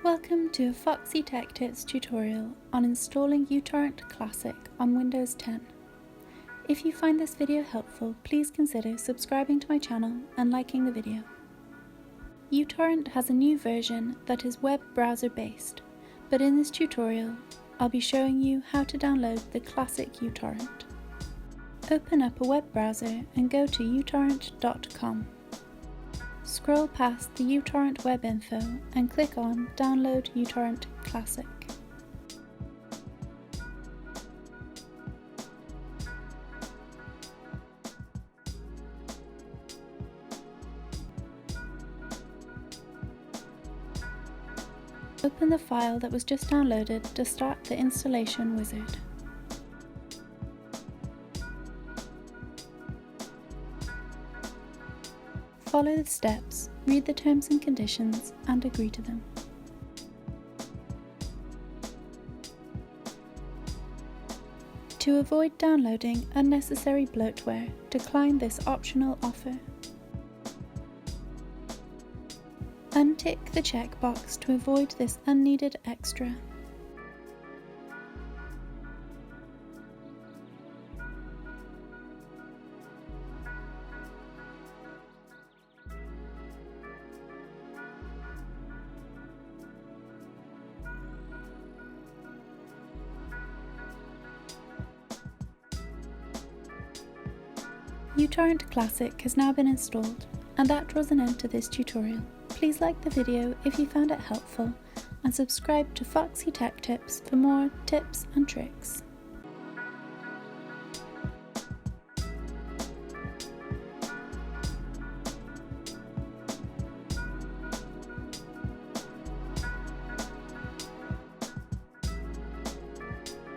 Welcome to a Foxy Tech Tips tutorial on installing uTorrent Classic on Windows 10. If you find this video helpful, please consider subscribing to my channel and liking the video. uTorrent has a new version that is web browser based, but in this tutorial I'll be showing you how to download the classic uTorrent. Open up a web browser and go to uTorrent.com. Scroll past the uTorrent web info and click on Download uTorrent Classic. Open the file that was just downloaded to start the installation wizard. Follow the steps, read the terms and conditions, and agree to them. To avoid downloading unnecessary bloatware, decline this optional offer. Untick the checkbox to avoid this unneeded extra. uTorrent Classic has now been installed, and that draws an end to this tutorial. Please like the video if you found it helpful, and subscribe to Foxy Tech Tips for more tips and tricks.